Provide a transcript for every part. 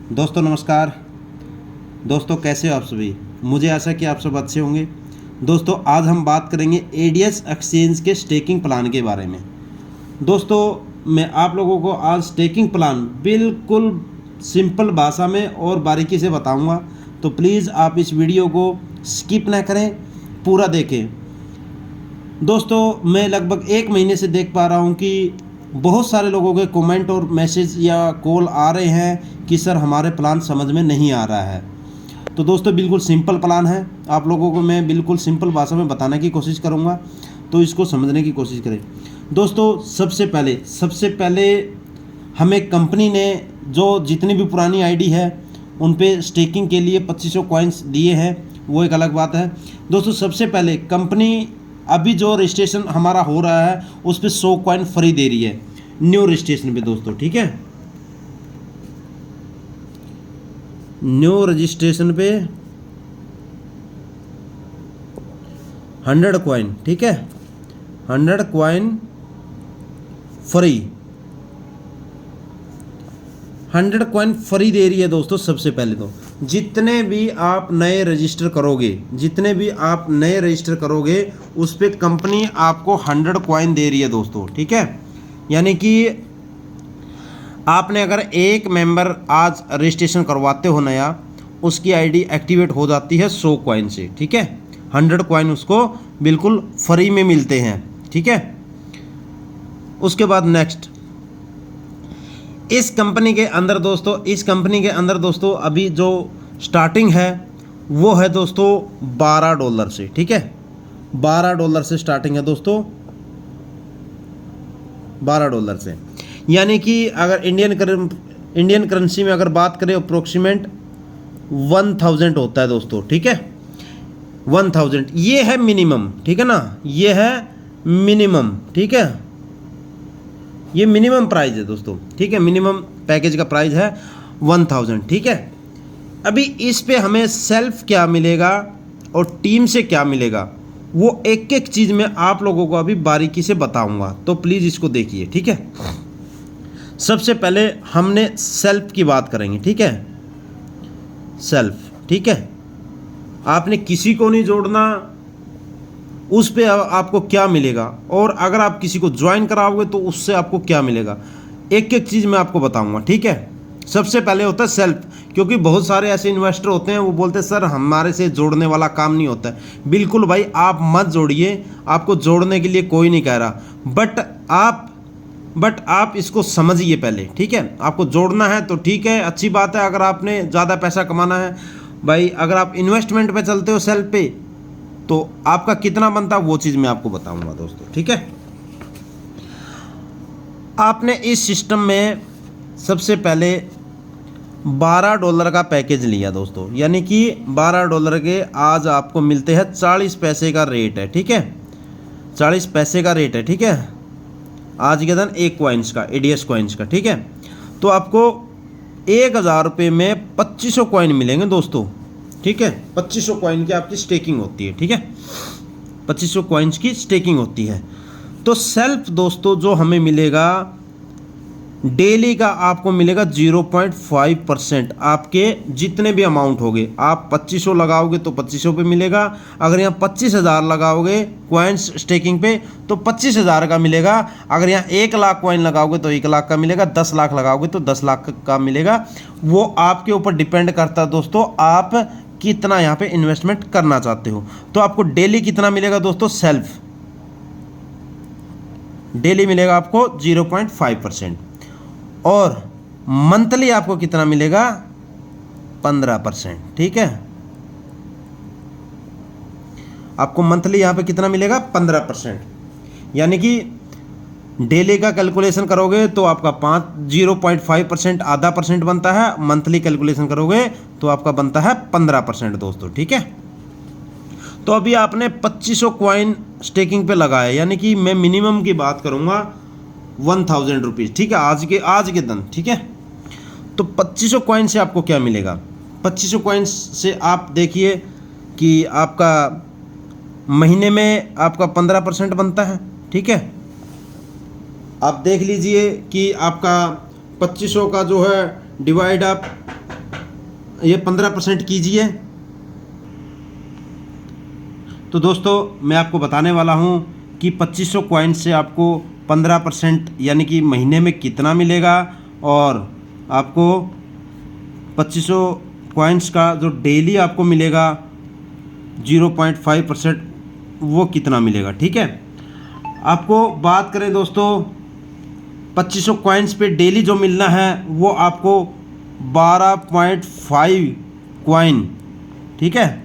दोस्तों नमस्कार। दोस्तों कैसे हो आप सभी? मुझे आशा है कि आप सब अच्छे होंगे। दोस्तों आज हम बात करेंगे एडीएस एक्सचेंज के स्टेकिंग प्लान के बारे में। दोस्तों मैं आप लोगों को आज स्टेकिंग प्लान बिल्कुल सिंपल भाषा में और बारीकी से बताऊंगा, तो प्लीज़ आप इस वीडियो को स्किप ना करें, पूरा देखें। दोस्तों मैं लगभग 1 महीने से देख पा रहा हूं कि बहुत सारे लोगों के कमेंट और मैसेज या कॉल आ रहे हैं कि सर हमारे प्लान समझ में नहीं आ रहा है। तो दोस्तों बिल्कुल सिंपल प्लान है, आप लोगों को मैं बिल्कुल सिंपल भाषा में बताने की कोशिश करूंगा, तो इसको समझने की कोशिश करें। दोस्तों सबसे पहले हमें कंपनी ने जो जितनी भी पुरानी आईडी है उन पे स्टेकिंग के लिए 2500 कॉइन्स दिए हैं, वो एक अलग बात है। दोस्तों सबसे पहले कंपनी अभी जो रजिस्ट्रेशन हमारा हो रहा है उस पर 100 कॉइन फ्री दे रही है न्यू रजिस्ट्रेशन पे दोस्तों, ठीक है। न्यू रजिस्ट्रेशन पे 100 कॉइन, ठीक है, 100 कॉइन फ्री, 100 कॉइन फ्री दे रही है दोस्तों। सबसे पहले तो जितने भी आप नए रजिस्टर करोगे उस पर कंपनी आपको 100 कॉइन दे रही है दोस्तों, ठीक है। यानी कि आपने अगर एक मेंबर आज रजिस्ट्रेशन करवाते हो नया, उसकी आईडी एक्टिवेट हो जाती है 100 कॉइन से, ठीक है। 100 कॉइन उसको बिल्कुल फ्री में मिलते हैं, ठीक है। उसके बाद नेक्स्ट इस कंपनी के अंदर दोस्तों अभी जो स्टार्टिंग है वो है दोस्तों $12 से, ठीक है। $12 से स्टार्टिंग है दोस्तों, $12 से। यानी कि अगर इंडियन करेंसी में अगर बात करें अप्रोक्सीमेट 1000 होता है दोस्तों, ठीक है। 1000 ये है मिनिमम, ठीक है ना, ये है मिनिमम, ठीक है। ये मिनिमम प्राइस है दोस्तों, ठीक है। मिनिमम पैकेज का प्राइस है 1000, ठीक है। अभी इस पे हमें सेल्फ क्या मिलेगा और टीम से क्या मिलेगा, वो एक एक चीज़ में आप लोगों को अभी बारीकी से बताऊंगा, तो प्लीज़ इसको देखिए, ठीक है। सबसे पहले हमने सेल्फ की बात करेंगे, ठीक है। सेल्फ, ठीक है। आपने किसी को नहीं जोड़ना, उस पे आपको क्या मिलेगा, और अगर आप किसी को ज्वाइन कराओगे तो उससे आपको क्या मिलेगा, एक एक चीज़ मैं आपको बताऊंगा, ठीक है। सबसे पहले होता है सेल्फ, क्योंकि बहुत सारे ऐसे इन्वेस्टर होते हैं वो बोलते हैं सर हमारे से जोड़ने वाला काम नहीं होता है। बिल्कुल भाई आप मत जोड़िए, आपको जोड़ने के लिए कोई नहीं कह रहा, बट आप इसको समझिए पहले, ठीक है। आपको जोड़ना है तो ठीक है, अच्छी बात है। अगर आपने ज़्यादा पैसा कमाना है भाई, अगर आप इन्वेस्टमेंट पे चलते हो सेल्फ पे, तो आपका कितना बनता है वो चीज़ मैं आपको बताऊंगा दोस्तों, ठीक है। आपने इस सिस्टम में सबसे पहले $12 का पैकेज लिया दोस्तों, यानी कि $12 के आज आपको मिलते हैं 40 पैसे का रेट है, ठीक है। 40 पैसे का रेट है, ठीक है, आज के दिन एक कॉइन्स का, एडीएस कॉइन्स का, ठीक है। तो आपको 1000 रुपये में 2500 कॉइन मिलेंगे दोस्तों, ठीक है। 2500 कॉइन की आपकी स्टेकिंग होती है, ठीक है। 2500 कॉइन्स की स्टेकिंग होती है। तो सेल्फ दोस्तों जो हमें मिलेगा डेली का, आपको मिलेगा 0.5%। आपके जितने भी अमाउंट होगे, आप 2500 लगाओगे तो 2500 पे मिलेगा। अगर यहाँ 25,000 लगाओगे कॉइन्स स्टेकिंग पे तो 25,000 का मिलेगा। अगर यहाँ 1 लाख कॉइन लगाओगे तो 1 लाख का मिलेगा। 10 लाख लगाओगे तो 10 लाख का मिलेगा। वो आपके ऊपर डिपेंड करता है दोस्तों, आप कितना यहाँ पे इन्वेस्टमेंट करना चाहते हो। तो आपको डेली कितना मिलेगा दोस्तों, सेल्फ डेली मिलेगा आपको 0.5%, और मंथली आपको कितना मिलेगा, 15%, ठीक है। आपको मंथली यहाँ पे कितना मिलेगा, 15%। यानी कि डेली का कैलकुलेशन करोगे तो आपका 0.5% आधा परसेंट बनता है, मंथली कैलकुलेशन करोगे तो आपका बनता है 15% दोस्तों, ठीक है। तो अभी आपने 2500 कॉइन स्टेकिंग पे लगाया, यानी कि मैं मिनिमम की बात करूंगा 1000 रुपीज़, ठीक है, आज के दिन, ठीक है। तो 2500 कॉइन से आपको क्या मिलेगा, 2500 कॉइन से आप देखिए कि आपका महीने में आपका 15% बनता है, ठीक है। आप देख लीजिए कि आपका 2500 का जो है डिवाइड आप ये 15% कीजिए। तो दोस्तों मैं आपको बताने वाला हूँ कि 2500 कॉइन्स से आपको 15% यानी कि महीने में कितना मिलेगा, और आपको 2500 कॉइन्स का जो डेली आपको मिलेगा 0.5% वो कितना मिलेगा। ठीक है, आपको बात करें दोस्तों 2500 कॉइन्स पे डेली जो मिलना है वो आपको 12.5 कॉइन, ठीक है,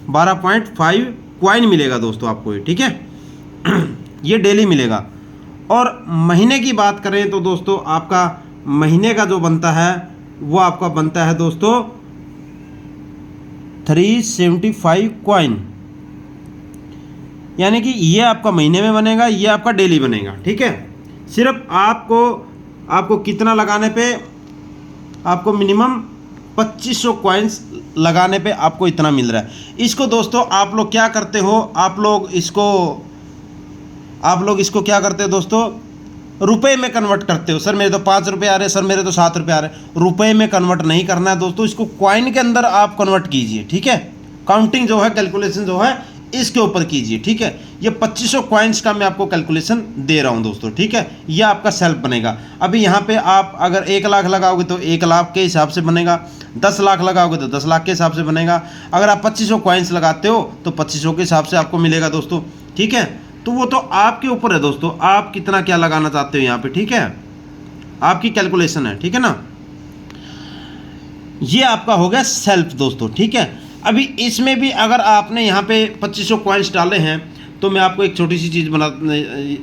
12.5 कॉइन मिलेगा दोस्तों आपको ये। ठीक है ये डेली मिलेगा। और महीने की बात करें तो दोस्तों आपका महीने का जो बनता है वो आपका बनता है दोस्तों 375 कॉइन, यानी कि ये आपका महीने में बनेगा, ये आपका डेली बनेगा। ठीक है, सिर्फ आपको कितना लगाने पे, आपको मिनिमम 2500 कॉइन्स लगाने पे आपको इतना मिल रहा है। इसको दोस्तों आप लोग क्या करते हो, आप लोग इसको क्या करते हो दोस्तों, रुपए में कन्वर्ट करते हो। सर मेरे तो 5 रुपये आ रहे हैं, सर मेरे तो 7 रुपये आ रहे हैं। रुपए में कन्वर्ट नहीं करना है दोस्तों, इसको कॉइन के अंदर आप कन्वर्ट कीजिए। ठीक है, काउंटिंग जो है, कैलकुलेशन जो है इसके ऊपर कीजिए। ठीक है, ये 2500 कॉइन्स का मैं आपको कैलकुलेशन दे रहा हूं दोस्तों। ठीक है, ये आपका सेल्फ बनेगा। अभी यहाँ पे आप अगर 1 लाख लगाओगे तो 1 लाख के हिसाब से बनेगा, 10 लाख लगाओगे तो 10 लाख के हिसाब से बनेगा। अगर आप 2500 कॉइन्स लगाते हो तो 2500 के हिसाब से आपको मिलेगा दोस्तों। ठीक है, तो वो तो आपके ऊपर है दोस्तों, आप कितना क्या लगाना चाहते हो यहाँ पे। ठीक है, आपकी कैलकुलेशन है। ठीक है ना, ये आपका हो गया सेल्फ दोस्तों। ठीक है, अभी इसमें भी अगर आपने यहाँ पे 2500 कॉइन्स डाले हैं तो मैं आपको एक छोटी सी चीज़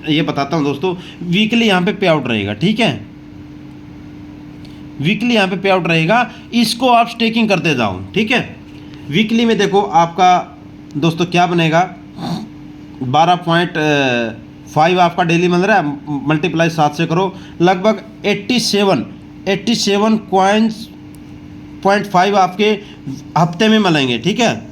ये बताता हूँ दोस्तों। वीकली यहाँ पे पे आउट रहेगा। ठीक है, वीकली यहाँ पे पे आउट रहेगा, इसको आप स्टेकिंग करते जाओ। ठीक है, वीकली में देखो आपका दोस्तों क्या बनेगा, 12.5 आपका डेली बन रहा है, मल्टीप्लाई 7 से करो, लगभग 87 कॉइन्स 0.5 आपके हफ्ते में मिलेंगे। ठीक है,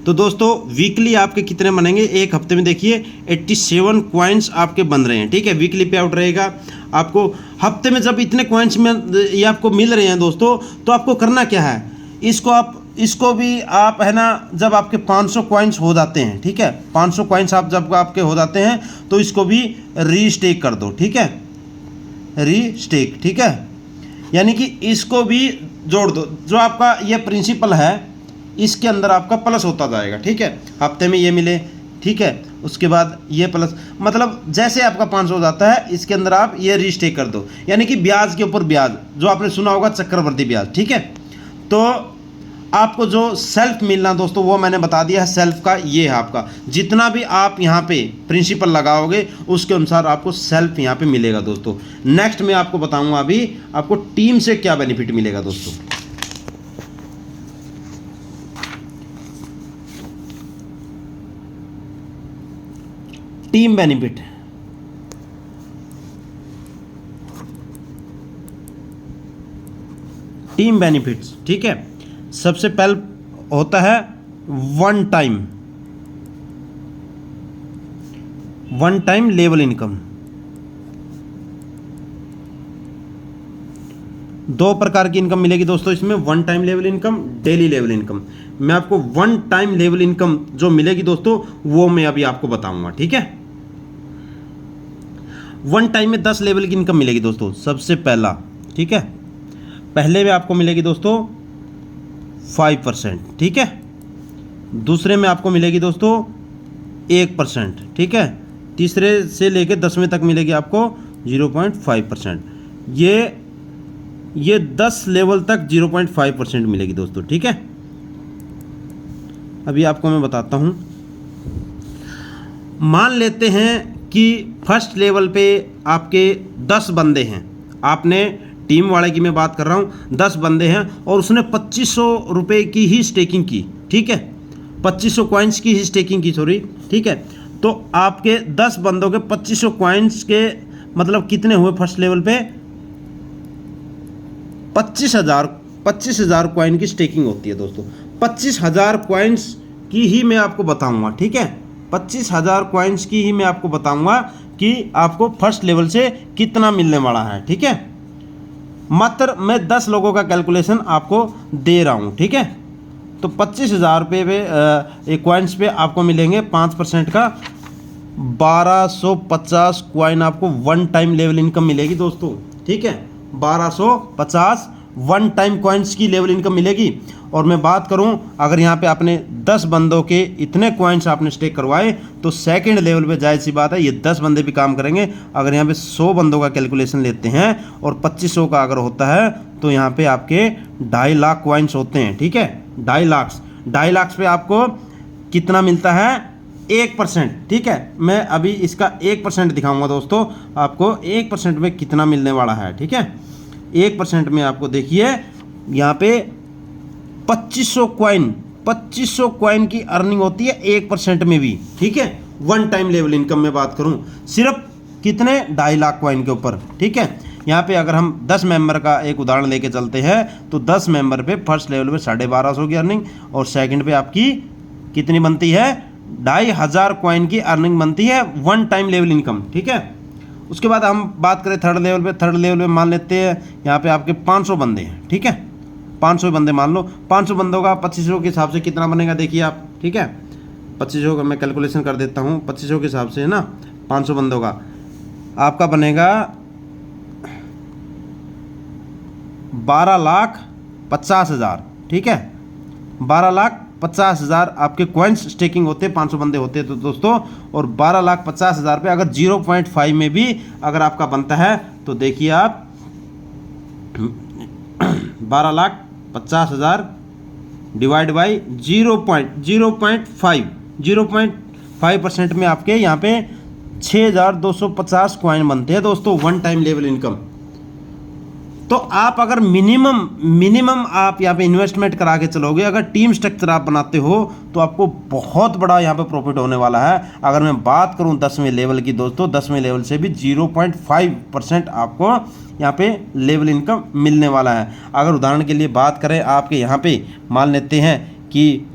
तो दोस्तों वीकली आपके कितने बनेंगे, एक हफ्ते में देखिए 87 कॉइन्स आपके बन रहे हैं। ठीक है, वीकली पे आउट रहेगा आपको। हफ्ते में जब इतने कॉइन्स में ये आपको मिल रहे हैं दोस्तों, तो आपको करना क्या है, इसको भी आप है ना, जब आपके 500 कॉइन्स हो जाते हैं, ठीक है, 500 कॉइन्स आप जब आपके हो जाते हैं तो इसको भी रीस्टेक कर दो। ठीक है, रीस्टेक। ठीक है, यानी कि इसको भी जोड़ दो, जो आपका ये प्रिंसिपल है इसके अंदर आपका प्लस होता जाएगा। ठीक है, हफ्ते में ये मिले, ठीक है, उसके बाद ये प्लस, मतलब जैसे आपका 500 हो जाता है इसके अंदर आप ये रीस्टेक कर दो, यानी कि ब्याज के ऊपर ब्याज, जो आपने सुना होगा चक्रवर्ती ब्याज। ठीक है, तो आपको जो सेल्फ मिलना दोस्तों वो मैंने बता दिया है। सेल्फ का ये है आपका, जितना भी आप यहाँ पे प्रिंसिपल लगाओगे उसके अनुसार आपको सेल्फ यहाँ पे मिलेगा दोस्तों। नेक्स्ट मैं आपको बताऊंगा अभी आपको टीम से क्या बेनिफिट मिलेगा दोस्तों। Team benefit, team benefits. ठीक है, सबसे पहले होता है वन टाइम लेवल इनकम। 2 प्रकार की इनकम मिलेगी दोस्तों इसमें, one time level income, daily level income. मैं आपको वन टाइम लेवल इनकम जो मिलेगी दोस्तों वो मैं अभी आपको बताऊंगा। ठीक है, वन टाइम में 10 लेवल की इनकम मिलेगी दोस्तों। सबसे पहला, ठीक है, पहले में आपको मिलेगी दोस्तों 5%। ठीक है, दूसरे में आपको मिलेगी दोस्तों 1%। ठीक है, तीसरे से लेकर 10वें तक मिलेगी आपको 0.5%। ये 10 लेवल तक 0.5% मिलेगी दोस्तों। ठीक है, अभी आपको मैं बताता हूं। मान लेते हैं कि फर्स्ट लेवल पे आपके 10 बंदे हैं, आपने टीम वाले की मैं बात कर रहा हूँ, 10 बंदे हैं और उसने 2500 रुपये की ही स्टेकिंग की। ठीक है, 2500 कॉइन्स की ही स्टेकिंग की, सॉरी। ठीक है, तो आपके 10 बंदों के 2500 कॉइन्स के मतलब कितने हुए फर्स्ट लेवल पे, 25,000 कॉइन की स्टेकिंग होती है दोस्तों। 25,000 कॉइन्स की ही मैं आपको बताऊंगा। ठीक है, 25,000 कॉइन्स की ही मैं आपको बताऊंगा कि आपको फर्स्ट लेवल से कितना मिलने वाला है। ठीक है, मात्र मैं 10 लोगों का कैलकुलेशन आपको दे रहा हूँ, ठीक है। तो 25,000 रुपये पे कॉइन्स पे आपको मिलेंगे 5% का 1250 कॉइन आपको वन टाइम लेवल इनकम मिलेगी दोस्तों, ठीक है। 1250 वन टाइम कॉइन्स की लेवल इनकम मिलेगी। और मैं बात करूं, अगर यहाँ पे आपने 10 बंदों के इतने कॉइन्स आपने स्टेक करवाए तो सेकंड लेवल पे जाहिर सी बात है ये 10 बंदे भी काम करेंगे। अगर यहाँ पे 100 बंदों का कैलकुलेशन लेते हैं और 2500 का अगर होता है तो यहाँ पे आपके 2.5 लाख कॉइन्स होते हैं, ठीक है। 2.5 लाख पे आपको कितना मिलता है? 1%, ठीक है। मैं अभी इसका 1% दिखाऊंगा दोस्तों आपको, 1% में कितना मिलने वाला है, ठीक है। 1% में आपको देखिए यहाँ पे 2500 कॉइन की अर्निंग होती है 1% में भी, ठीक है। वन टाइम लेवल इनकम में बात करूं सिर्फ कितने 2.5 लाख कॉइन के ऊपर, ठीक है। यहाँ पे अगर हम 10 मेंबर का एक उदाहरण लेके चलते हैं तो 10 मेंबर पे फर्स्ट लेवल पे 1250 की अर्निंग और सेकंड पे आपकी कितनी बनती है? 2,500 कॉइन की अर्निंग बनती है वन टाइम लेवल इनकम, ठीक है। उसके बाद हम बात करें थर्ड लेवल पे मान लेते हैं यहाँ पे आपके 500 बंदे हैं, ठीक है। 500 बंदे मान लो, 500 बंदों का 2500 के हिसाब से कितना बनेगा देखिए आप, ठीक है। 2500 का मैं कैलकुलेशन कर देता हूँ, 2500 के हिसाब से है ना, 500 बंदों का आपका बनेगा 12,50,000, ठीक है। 12,50,000 आपके कॉइन्स स्टेकिंग होते हैं, 500 बंदे होते हैं तो दोस्तों। और 12,50,000 पे अगर 0.5 में भी अगर आपका बनता है तो देखिए आप 12,50,000 डिवाइड बाई 0.5% में आपके यहाँ पे 6,250 कॉइन बनते हैं दोस्तों वन टाइम लेवल इनकम। तो आप अगर मिनिमम आप यहाँ पे इन्वेस्टमेंट करा के चलोगे, अगर टीम स्ट्रक्चर आप बनाते हो तो आपको बहुत बड़ा यहाँ पे प्रॉफिट होने वाला है। अगर मैं बात करूँ 10वें लेवल की दोस्तों, 10वें लेवल से भी 0.5% आपको यहाँ पे लेवल इनकम मिलने वाला है। अगर उदाहरण के लिए बात करें आपके यहाँ पे मान लेते हैं कि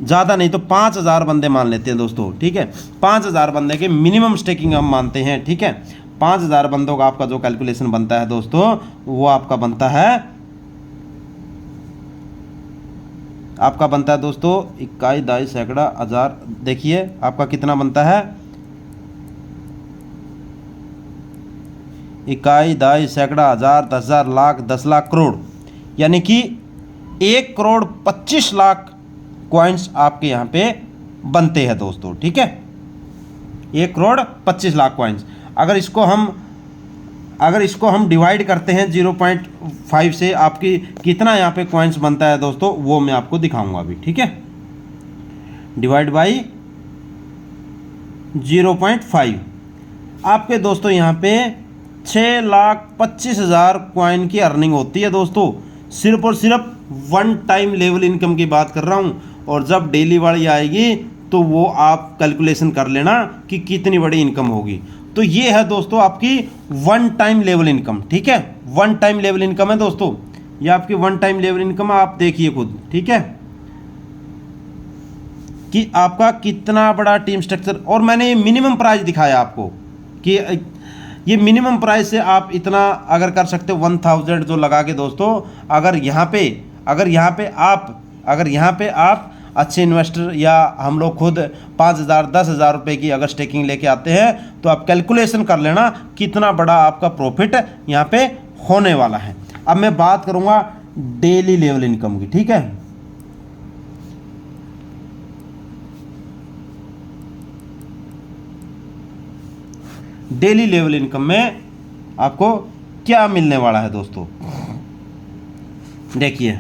ज़्यादा नहीं तो 5,000 बंदे मान लेते हैं दोस्तों, ठीक है। 5,000 बंदे के मिनिमम स्टेकिंग हम मानते हैं, ठीक है। 5,000 बंदों का आपका जो कैलकुलेशन बनता है दोस्तों वो आपका बनता है दोस्तों 21, 22, सैकड़ा, हज़ार। देखिए आपका कितना बनता है? 21, 22, सैकड़ा, हज़ार, 10,000, लाख, 10 लाख, करोड़, यानी कि 1,25,00,000 कॉइन्स आपके यहाँ पे बनते हैं दोस्तों, ठीक है। 1,25,00,000 कॉइन्स। अगर इसको हम डिवाइड करते हैं 0.5 से आपकी कितना यहाँ पे कॉइन्स बनता है दोस्तों वो मैं आपको दिखाऊंगा अभी, ठीक है। डिवाइड बाई 0.5 आपके दोस्तों यहाँ पे 6,25,000 कॉइन की अर्निंग होती है दोस्तों, सिर्फ और सिर्फ वन टाइम लेवल इनकम की बात कर रहा हूँ। और जब डेली वाली आएगी तो वो आप कैलकुलेशन कर लेना कि कितनी बड़ी इनकम होगी। तो ये है दोस्तों आपकी वन टाइम लेवल इनकम, ठीक है। वन टाइम लेवल इनकम है दोस्तों, ये आपकी वन टाइम लेवल इनकम आप देखिए खुद, ठीक है, कि आपका कितना बड़ा टीम स्ट्रक्चर। और मैंने ये मिनिमम प्राइस दिखाया आपको कि ये मिनिमम प्राइस से आप इतना अगर कर सकते हो 1,000 जो लगा के दोस्तों। अगर यहाँ पे आप अच्छे इन्वेस्टर या हम लोग खुद 5,000 10,000 रुपये की अगर स्टेकिंग लेके आते हैं तो आप कैलकुलेशन कर लेना कितना बड़ा आपका प्रॉफिट यहाँ पे होने वाला है। अब मैं बात करूँगा डेली लेवल इनकम की, ठीक है। डेली लेवल इनकम में आपको क्या मिलने वाला है दोस्तों, देखिए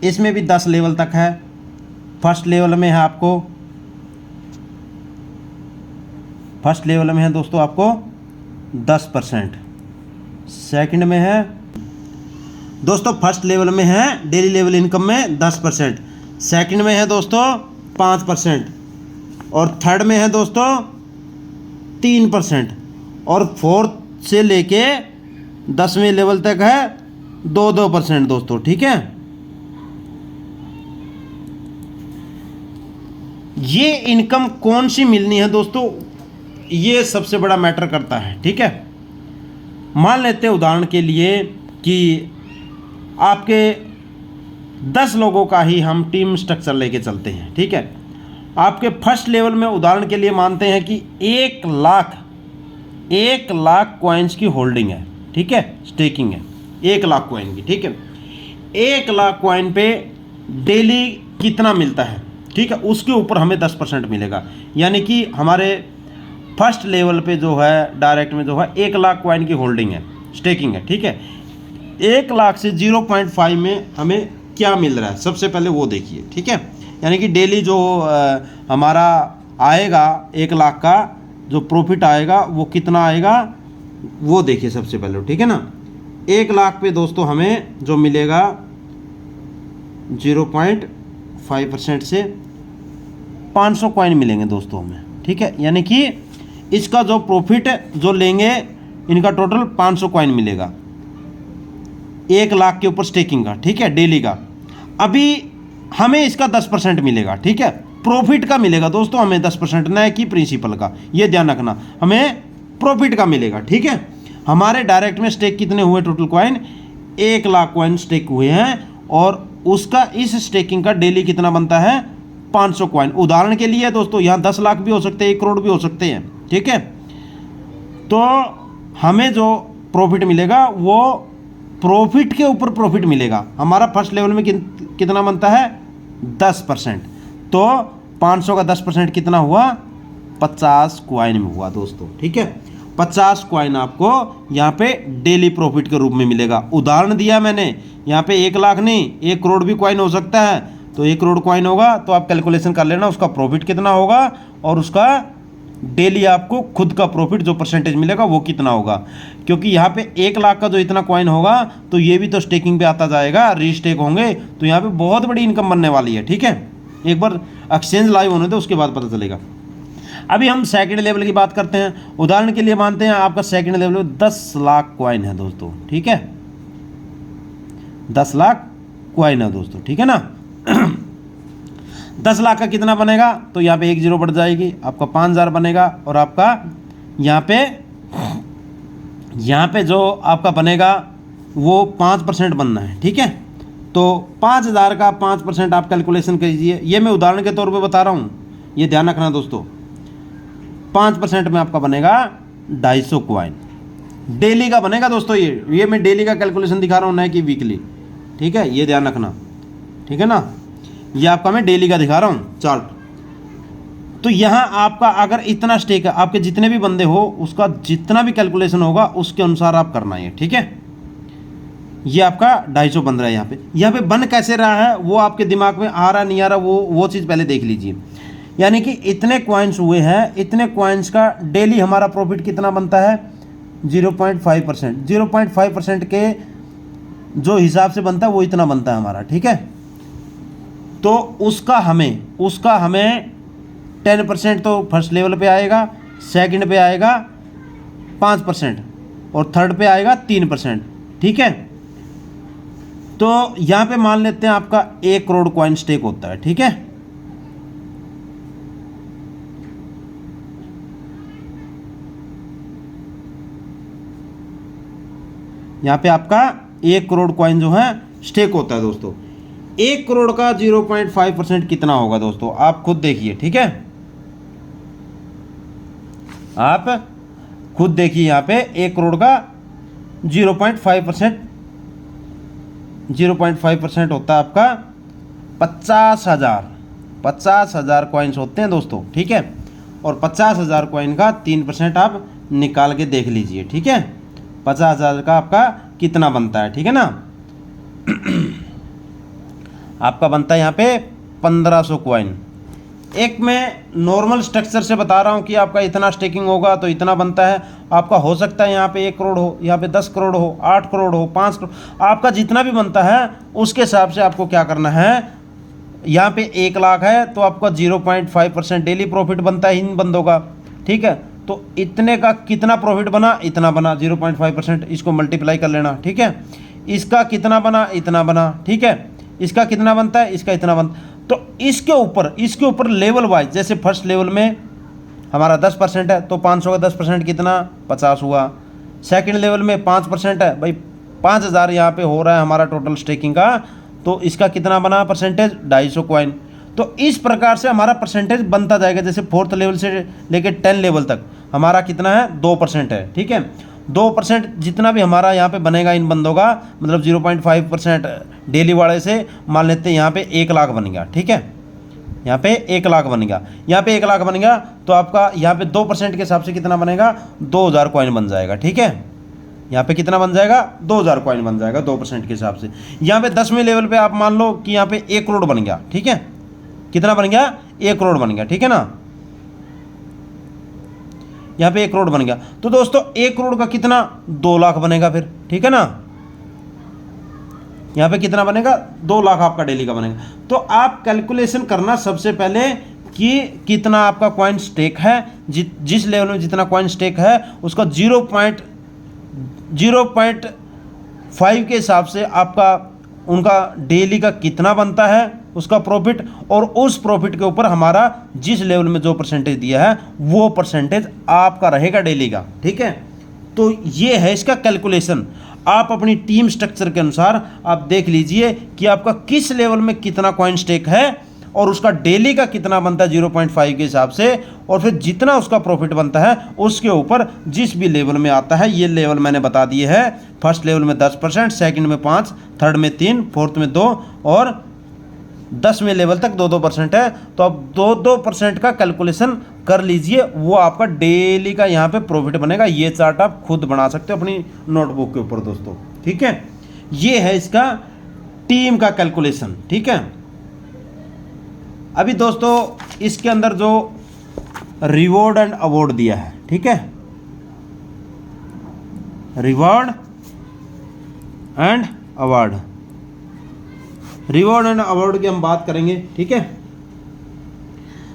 इसमें भी 10 लेवल तक है। फर्स्ट लेवल में है दोस्तों आपको 10%। सेकंड में है दोस्तों, फर्स्ट लेवल में है डेली लेवल इनकम में 10%। सेकंड में है दोस्तों 5% और थर्ड में है दोस्तों 3% और फोर्थ से लेके 10वें लेवल तक है 2% दोस्तों, ठीक है। ये इनकम कौन सी मिलनी है दोस्तों, ये सबसे बड़ा मैटर करता है, ठीक है। मान लेते हैं उदाहरण के लिए कि आपके 10 लोगों का ही हम टीम स्ट्रक्चर लेके चलते हैं, ठीक है। आपके फर्स्ट लेवल में उदाहरण के लिए मानते हैं कि 1 लाख कॉइन्स की होल्डिंग है, ठीक है, स्टेकिंग है 1 लाख कॉइन की, ठीक है। 1 लाख कॉइन पे डेली कितना मिलता है, ठीक है, उसके ऊपर हमें 10% मिलेगा। यानी कि हमारे फर्स्ट लेवल पे जो है डायरेक्ट में जो है 1 लाख कॉइन की होल्डिंग है, स्टेकिंग है, ठीक है। 1 लाख से 0.5 में हमें क्या मिल रहा है सबसे पहले वो देखिए, ठीक है। यानी कि डेली जो हमारा आएगा 1 लाख का जो प्रॉफिट आएगा वो कितना आएगा वो देखिए सबसे पहले, ठीक है ना। 1 लाख पे दोस्तों हमें जो मिलेगा 0.5% से 500 कॉइन मिलेंगे दोस्तों हमें, ठीक है। यानी कि इसका जो प्रॉफिट जो लेंगे इनका टोटल 500 कॉइन मिलेगा 1 लाख के ऊपर स्टेकिंग का, ठीक है, डेली का। अभी हमें इसका 10% मिलेगा, ठीक है, प्रॉफिट का मिलेगा दोस्तों हमें 10%, न कि प्रिंसिपल का, ये ध्यान रखना, हमें प्रॉफिट का मिलेगा, ठीक है। हमारे डायरेक्ट में स्टेक कितने हुए total coin 1 lakh coin stake हुए हैं और उसका इस स्टेकिंग का डेली कितना बनता है 500 कॉइन। उदाहरण के लिए दोस्तों यहाँ 10 लाख भी हो सकते हैं, 1 करोड़ भी हो सकते हैं, ठीक है। तो हमें जो प्रॉफिट मिलेगा वो प्रॉफिट के ऊपर प्रॉफिट मिलेगा। हमारा फर्स्ट लेवल में कितना बनता है 10%, तो 500 का 10% कितना हुआ 50 कॉइन में हुआ दोस्तों, ठीक है। 50 कॉइन आपको यहाँ पे डेली प्रॉफिट के रूप में मिलेगा। उदाहरण दिया मैंने, यहाँ पे 1 लाख नहीं 1 करोड़ भी कॉइन हो सकता है, तो 1 करोड़ कॉइन होगा तो आप कैलकुलेशन कर लेना उसका प्रॉफिट कितना होगा और उसका डेली आपको खुद का प्रॉफिट जो परसेंटेज मिलेगा वो कितना होगा। क्योंकि यहाँ पे 1 लाख का जो इतना कॉइन होगा तो ये भी तो स्टेकिंग पे आता जाएगा, रीस्टेक होंगे, तो यहाँ पे बहुत बड़ी इनकम बनने वाली है, ठीक है। एक बार एक्सचेंज लाइव होने दो उसके बाद पता चलेगा। अभी हम सेकंड लेवल की बात करते हैं। उदाहरण के लिए मानते हैं आपका सेकंड लेवल में 10 लाख कॉइन है दोस्तों, ठीक है, 10 लाख कॉइन है दोस्तों, ठीक है ना। 10 लाख का कितना बनेगा तो यहाँ पे 1 जीरो बढ़ जाएगी, आपका 5000 बनेगा और आपका यहाँ पे जो आपका बनेगा वो 5% बनना है, ठीक है। तो 5000 का 5% आप कैलकुलेशन कीजिए, ये मैं उदाहरण के तौर पे बता रहा हूँ, ये ध्यान रखना दोस्तों। 5% में आपका बनेगा 250 कॉइन, डेली का बनेगा दोस्तों। ये मैं डेली का कैलकुलेशन दिखा रहा हूँ, न कि वीकली, ठीक है, ये ध्यान रखना, ठीक है ना। ये आपका मैं डेली का दिखा रहा हूँ चार्ट। तो यहाँ आपका अगर इतना स्टेक है, आपके जितने भी बंदे हो उसका जितना भी कैलकुलेशन होगा उसके अनुसार आप करना है, ठीक है। ये आपका 250 बन रहा है। यहाँ पे बन कैसे रहा है वो आपके दिमाग में आ रहा नहीं आ रहा वो चीज़ पहले देख लीजिए। यानी कि इतने कॉइन्स हुए हैं, इतने कॉइन्स का डेली हमारा प्रॉफिट कितना बनता है 0.5%। 0.5% के जो हिसाब से बनता है वो इतना बनता है हमारा, ठीक है। तो उसका हमें 10% तो फर्स्ट लेवल पे आएगा, सेकंड पे आएगा 5% और थर्ड पे आएगा 3%, ठीक है। तो यहाँ पे मान लेते हैं आपका 1 करोड़ कॉइन स्टेक होता है, ठीक है। यहाँ पे आपका 1 करोड़ कॉइन जो है स्टेक होता है दोस्तों। 1 करोड़ का 0.5% कितना होगा दोस्तों, आप खुद देखिए, ठीक है। आप खुद देखिए, यहाँ पे 1 करोड़ का 0.5% होता है आपका 50,000 कॉइन्स होते हैं दोस्तों, ठीक है। और 50,000 कॉइन का 3% आप निकाल के देख लीजिए, ठीक है। 50,000 का आपका कितना बनता है, ठीक है ना। आपका बनता है यहाँ पे 1500 कॉइन। एक मैं नॉर्मल स्ट्रक्चर से बता रहा हूँ कि आपका इतना स्टेकिंग होगा तो इतना बनता है। आपका हो सकता है यहाँ पे 1 करोड़ हो, यहाँ पे 10 करोड़ हो, 8 करोड़ हो, 5 करोड़, आपका जितना भी बनता है उसके हिसाब से आपको क्या करना है। यहाँ पे 1 लाख है तो आपका 0.5% डेली प्रॉफिट बनता है इन बंदों का, ठीक है। तो इतने का कितना प्रॉफिट बना, इतना बना, 0.5%, इसको मल्टीप्लाई कर लेना, ठीक है। इसका कितना बना, इतना बना, ठीक है। इसका कितना बनता है, इसका इतना बनता। तो इसके ऊपर लेवल वाइज, जैसे फर्स्ट लेवल में हमारा 10% है तो 500 का 10% कितना 50 हुआ, सेकंड लेवल में 5% है भाई, 5,000 यहाँ पे हो रहा है हमारा टोटल स्टेकिंग का, तो इसका कितना बना परसेंटेज, 250 कॉइन। तो इस प्रकार से हमारा परसेंटेज बनता जाएगा। जैसे 4th लेवल से लेकर 10 लेवल तक हमारा कितना है, 2% है, ठीक है। 2% जितना भी हमारा यहाँ पे बनेगा इन बंदों का, मतलब 0.5% डेली वाले से मान लेते हैं यहाँ पे 1 लाख बन गया, ठीक है। यहाँ पे 1 लाख बन गया, यहाँ पे 1 लाख बन गया, तो आपका यहाँ पे 2% के हिसाब से कितना बनेगा, 2,000 कॉइन बन जाएगा, ठीक है। यहाँ पे कितना बन जाएगा, 2,000 कॉइन बन जाएगा 2% के हिसाब से। यहाँ पे 10वें लेवल पे आप मान लो कि यहाँ पे 1 करोड़ बन गया, ठीक है। कितना बन गया, 1 करोड़ बन गया, ठीक है ना। यहाँ पे 1 करोड़ बन गया, तो दोस्तों 1 करोड़ का कितना, 2 लाख बनेगा फिर, ठीक है ना। यहाँ पे कितना बनेगा, 2 लाख आपका डेली का बनेगा। तो आप कैलकुलेशन करना सबसे पहले कि कितना आपका कॉइन स्टेक है, जिस लेवल में जितना कॉइन स्टेक है उसका 0.5 के हिसाब से आपका उनका डेली का कितना बनता है उसका प्रॉफिट, और उस प्रॉफिट के ऊपर हमारा जिस लेवल में जो परसेंटेज दिया है वो परसेंटेज आपका रहेगा डेली का, ठीक है। तो ये है इसका कैलकुलेशन। आप अपनी टीम स्ट्रक्चर के अनुसार आप देख लीजिए कि आपका किस लेवल में कितना कॉइन स्टेक है और उसका डेली का कितना बनता है 0.5 के हिसाब से, और फिर जितना उसका प्रॉफिट बनता है उसके ऊपर जिस भी लेवल में आता है, ये लेवल मैंने बता दिए हैं। फर्स्ट लेवल में 10%, सेकंड में 5, थर्ड में 3, फोर्थ में 2 और 10वें लेवल तक 2% है। तो आप 2% का कैलकुलेशन कर लीजिए, वो आपका डेली का यहाँ पे प्रॉफिट बनेगा। ये चार्ट आप खुद बना सकते हो अपनी नोटबुक के ऊपर दोस्तों, ठीक है। ये है इसका टीम का कैलकुलेशन, ठीक है। अभी दोस्तों इसके अंदर जो रिवॉर्ड एंड अवार्ड दिया है, ठीक है, reward and award, reward and award की हम बात करेंगे, ठीक है।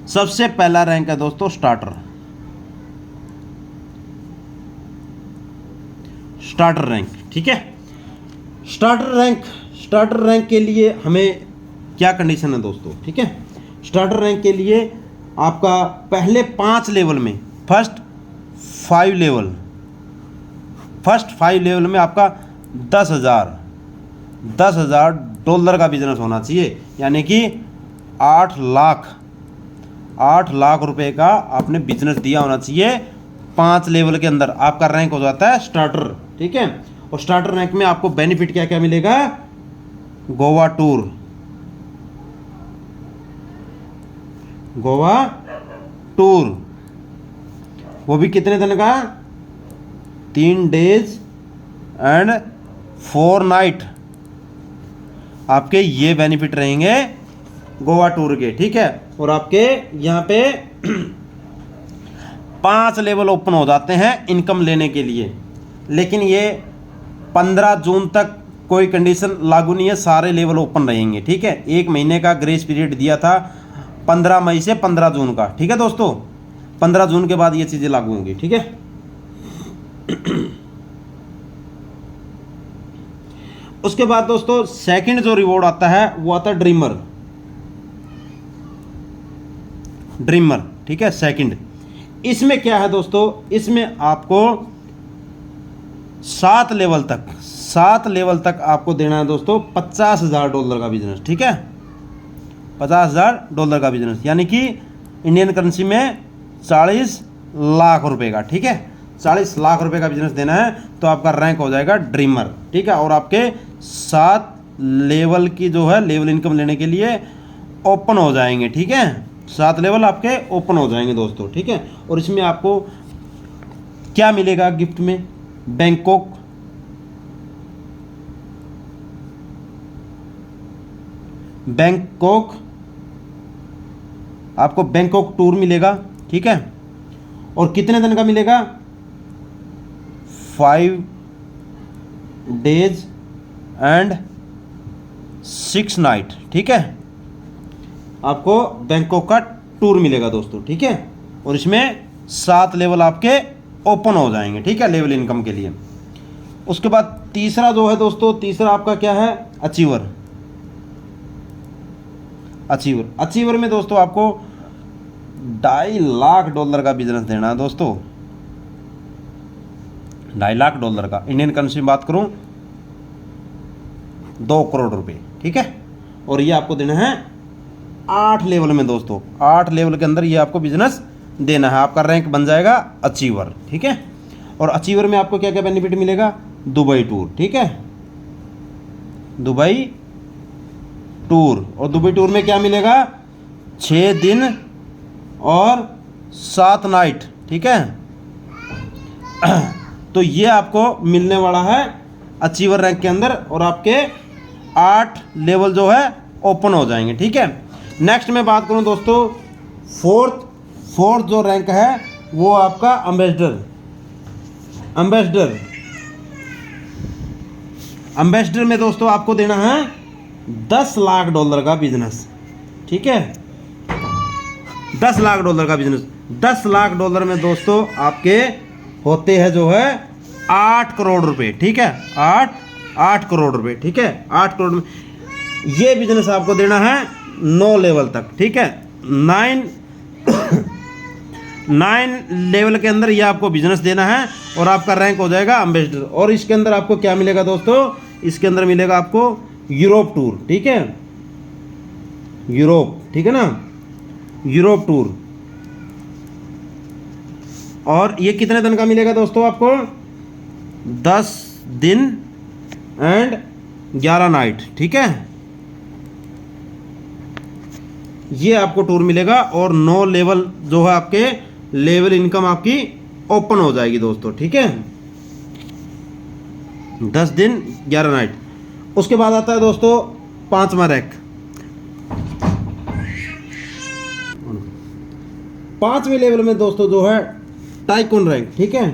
सबसे पहला रैंक है दोस्तों स्टार्टर रैंक, ठीक है। स्टार्टर रैंक के लिए हमें क्या कंडीशन है दोस्तों, ठीक है। स्टार्टर रैंक के लिए आपका पहले 5 लेवल में फर्स्ट 5 लेवल में आपका $10,000 का बिजनेस होना चाहिए, यानी कि 8 लाख रुपए का आपने बिजनेस दिया होना चाहिए। 5 लेवल के अंदर आपका रैंक हो जाता है स्टार्टर, ठीक है। और स्टार्टर रैंक में आपको बेनिफिट क्या क्या मिलेगा, गोवा टूर, वो भी कितने दिन का, 3 डेज एंड 4 नाइट आपके ये बेनिफिट रहेंगे गोवा टूर के, ठीक है। और आपके यहाँ पे 5 लेवल ओपन हो जाते हैं इनकम लेने के लिए, लेकिन ये 15 जून तक कोई कंडीशन लागू नहीं है, सारे लेवल ओपन रहेंगे, ठीक है। 1 महीने का ग्रेस पीरियड दिया था 15 मई से 15 जून का, ठीक है दोस्तों। 15 जून के बाद ये चीज़ें लागू होंगी, ठीक है। उसके बाद दोस्तों सेकंड जो रिवॉर्ड आता है वो आता है ड्रीमर, ठीक है। सेकंड इसमें क्या है दोस्तों, इसमें आपको 7 लेवल तक आपको देना है दोस्तों $50,000 का बिजनेस, ठीक है। $50,000 का बिजनेस, यानी कि इंडियन करेंसी में 40 लाख रुपए का, ठीक है। 40 लाख रुपए का बिजनेस देना है तो आपका रैंक हो जाएगा ड्रीमर, ठीक है। और आपके 7 लेवल की जो है लेवल इनकम लेने के लिए ओपन हो जाएंगे, ठीक है। 7 लेवल आपके ओपन हो जाएंगे दोस्तों, ठीक है। और इसमें आपको क्या मिलेगा गिफ्ट में, आपको बैंकॉक टूर मिलेगा, ठीक है। और कितने दिन का मिलेगा, 5 डेज एंड 6 नाइट, ठीक है। आपको बैंकॉक का टूर मिलेगा दोस्तों, ठीक है। और इसमें 7 लेवल आपके ओपन हो जाएंगे, ठीक है, लेवल इनकम के लिए। उसके बाद तीसरा जो है दोस्तों, तीसरा आपका क्या है, अचीवर में दोस्तों आपको $2.5 लाख का बिजनेस देना है दोस्तों। $2.5 लाख का। इंडियन करेंसी में बात करूं 2 करोड़ रुपए, ठीक है। और ये आपको देना है 8 लेवल में दोस्तों, 8 लेवल के अंदर ये आपको बिजनेस देना है। आपका रैंक बन जाएगा अचीवर, ठीक है। और अचीवर में आपको क्या क्या बेनिफिट मिलेगा, दुबई टूर, ठीक है, दुबई टूर। और दुबई टूर में क्या मिलेगा, 6 दिन और 7 नाइट, ठीक है। तो ये आपको मिलने वाला है अचीवर रैंक के अंदर, और आपके 8 लेवल जो है ओपन हो जाएंगे, ठीक है। नेक्स्ट मैं बात करूं दोस्तों, फोर्थ जो रैंक है वो आपका एम्बेसडर में दोस्तों आपको देना है $10 लाख का बिजनेस, ठीक है। $10 लाख का बिजनेस। $10 लाख में दोस्तों आपके होते हैं जो है 8 करोड़ रुपए, ठीक है। 8 करोड़ रुपए, ठीक है। 8 करोड़ में ये बिजनेस आपको देना है 9 लेवल तक, ठीक है। 9 लेवल के अंदर ये आपको बिजनेस देना है और आपका रैंक हो जाएगा एम्बेसडर। और इसके अंदर आपको क्या मिलेगा दोस्तों, इसके अंदर मिलेगा आपको यूरोप टूर, ठीक है, यूरोप, ठीक है ना, यूरोप टूर। और ये कितने दिन का मिलेगा दोस्तों आपको, 10 दिन एंड 11 नाइट, ठीक है। ये आपको टूर मिलेगा और 9 लेवल जो है आपके लेवल इनकम आपकी ओपन हो जाएगी दोस्तों, ठीक है। 10 दिन 11 नाइट। उसके बाद आता है दोस्तों 5वां रैंक। 5वें लेवल में दोस्तों जो है टाइकून रैंक, ठीक है,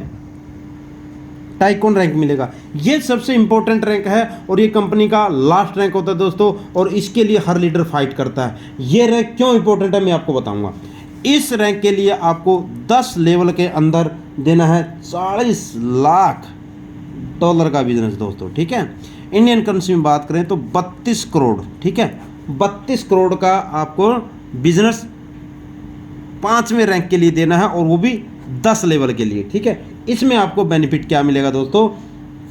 टाइकून रैंक मिलेगा। ये सबसे इंपॉर्टेंट रैंक है और ये कंपनी का लास्ट रैंक होता है दोस्तों, और इसके लिए हर लीडर फाइट करता है। ये रैंक क्यों इंपॉर्टेंट है मैं आपको बताऊंगा। इस रैंक के लिए आपको 10 लेवल के अंदर देना है $40 लाख का बिजनेस दोस्तों, ठीक है। इंडियन करेंसी में बात करें तो 32 करोड़, ठीक है। 32 करोड़ का आपको बिजनेस 5वें रैंक के लिए देना है, और वो भी 10 लेवल के लिए, ठीक है। इसमें आपको बेनिफिट क्या मिलेगा दोस्तों,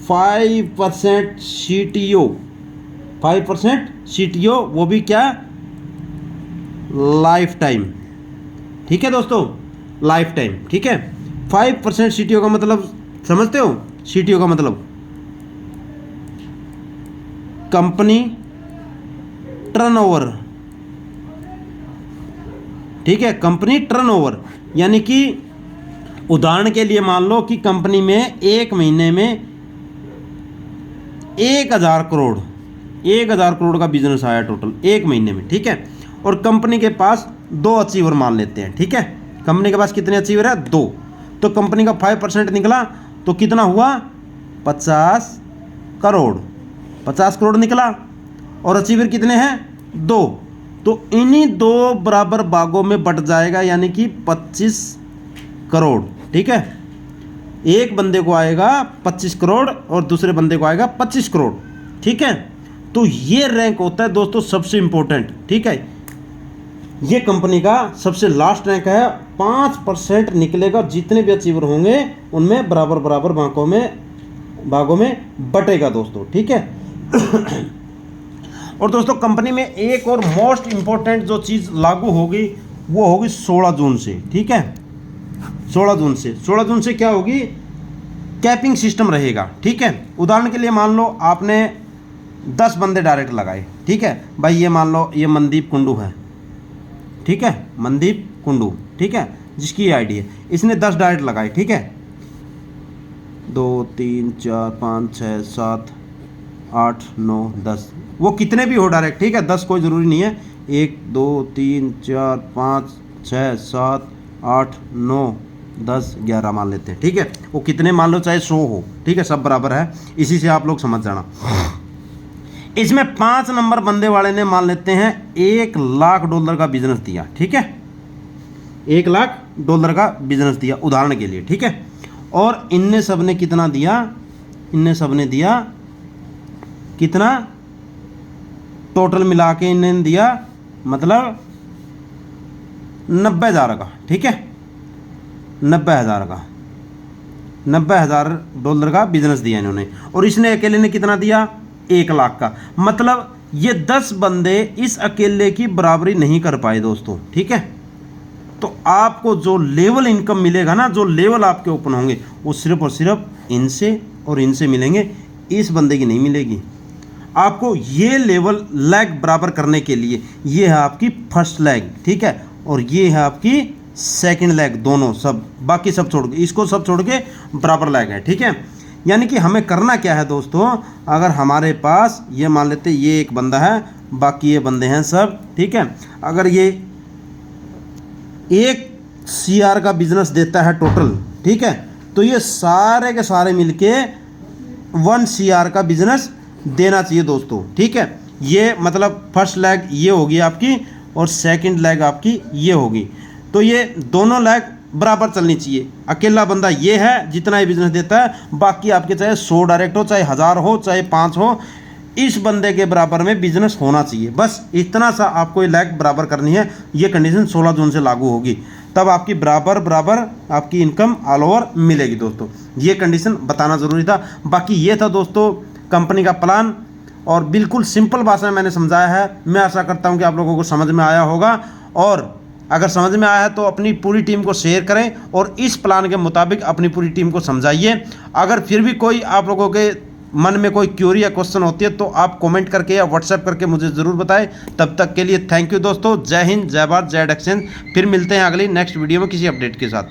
5% CTO, 5% CTO, वो भी क्या, लाइफ टाइम, ठीक है दोस्तों, लाइफ टाइम, ठीक है। 5% CTO का मतलब समझते हो, CTO का मतलब कंपनी टर्नओवर, ठीक है, कंपनी टर्नओवर। यानी कि उदाहरण के लिए मान लो कि कंपनी में एक महीने में 1000 करोड़ का बिजनेस आया टोटल एक महीने में, ठीक है। और कंपनी के पास 2 अचीवर मान लेते हैं, ठीक है। कंपनी के पास कितने अचीवर है, 2। तो कंपनी का 5% निकला तो कितना हुआ, 50 करोड़ निकला। और अचीवर कितने हैं, 2। तो इन्हीं 2 बराबर भागों में बट जाएगा, यानी कि 25 करोड़, ठीक है। एक बंदे को आएगा 25 करोड़ और दूसरे बंदे को आएगा 25 करोड़, ठीक है। तो ये रैंक होता है दोस्तों सबसे इंपॉर्टेंट, ठीक है। ये कंपनी का सबसे लास्ट रैंक है। 5% निकलेगा, जितने भी अचीवर होंगे उनमें बराबर भागों में बटेगा दोस्तों, ठीक है। और दोस्तों कंपनी में एक और मोस्ट इंपॉर्टेंट जो चीज़ लागू होगी वो होगी 16 जून से, ठीक है। 16 जून से क्या होगी, कैपिंग सिस्टम रहेगा, ठीक है। उदाहरण के लिए मान लो आपने 10 बंदे डायरेक्ट लगाए, ठीक है भाई। ये मान लो ये मनदीप कुंडू है, ठीक है, मनदीप कुंडू, ठीक है, जिसकी ये आईडी है। इसने 10 डायरेक्ट लगाए, ठीक है। 2 3 4 5 6 7 8 9 10, वो कितने भी हो डायरेक्ट, ठीक है, 10 कोई ज़रूरी नहीं है। 1 2 3 4 5 6 7 8 9 10 11 मान लेते हैं, ठीक है। वो कितने मान लो, चाहे 100 हो, ठीक है, सब बराबर है। इसी से आप लोग समझ जाना। इसमें 5 नंबर बंदे वाले ने मान लेते हैं $1 लाख का बिजनेस दिया, ठीक है। $1 लाख का बिजनेस दिया उदाहरण के लिए, ठीक है। और इनने सब ने कितना दिया, इनने सब ने दिया कितना, टोटल मिला के इन्होंने दिया मतलब 90,000 का, ठीक है, 90,000 का। $90,000 का बिजनेस दिया इन्होंने, और इसने अकेले ने कितना दिया, 1 लाख का। मतलब ये 10 बंदे इस अकेले की बराबरी नहीं कर पाए दोस्तों, ठीक है। तो आपको जो लेवल इनकम मिलेगा ना, जो लेवल आपके ओपन होंगे, वो सिर्फ और सिर्फ इनसे और इनसे मिलेंगे, इस बंदे की नहीं मिलेगी। आपको ये लेवल लेग बराबर करने के लिए ये है आपकी फर्स्ट लेग, ठीक है, और ये है आपकी सेकंड लेग, दोनों सब, बाकी सब छोड़ के, इसको सब छोड़ के बराबर लेग है, ठीक है। यानी कि हमें करना क्या है दोस्तों, अगर हमारे पास ये मान लेते ये एक बंदा है, बाकी ये बंदे हैं सब, ठीक है। अगर ये 1 CR का बिजनेस देता है टोटल, ठीक है, तो ये सारे के सारे मिलके 1 CR का बिजनेस देना चाहिए दोस्तों, ठीक है। ये मतलब फर्स्ट लेग ये होगी आपकी और सेकंड लेग आपकी ये होगी, तो ये दोनों लेग बराबर चलनी चाहिए। अकेला बंदा ये है जितना ही बिजनेस देता है, बाकी आपके चाहे 100 डायरेक्ट हो, चाहे 1000 हो, चाहे 5 हो, इस बंदे के बराबर में बिजनेस होना चाहिए। बस इतना सा आपको ये लेग बराबर करनी है। ये कंडीशन 16 जून से लागू होगी, तब आपकी बराबर बराबर आपकी इनकम ऑल ओवर मिलेगी दोस्तों। ये कंडीशन बताना ज़रूरी था। बाकी ये था दोस्तों कंपनी का प्लान, और बिल्कुल सिंपल भाषा में मैंने समझाया है। मैं आशा करता हूँ कि आप लोगों को समझ में आया होगा, और अगर समझ में आया है तो अपनी पूरी टीम को शेयर करें और इस प्लान के मुताबिक अपनी पूरी टीम को समझाइए। अगर फिर भी कोई आप लोगों के मन में कोई क्यूरी या क्वेश्चन होती है तो आप कमेंट करके या व्हाट्सएप करके मुझे ज़रूर बताएं। तब तक के लिए थैंक यू दोस्तों। जय हिंद, जय भारत, जय एक्सचेंज। फिर मिलते हैं अगली नेक्स्ट वीडियो में किसी अपडेट के साथ।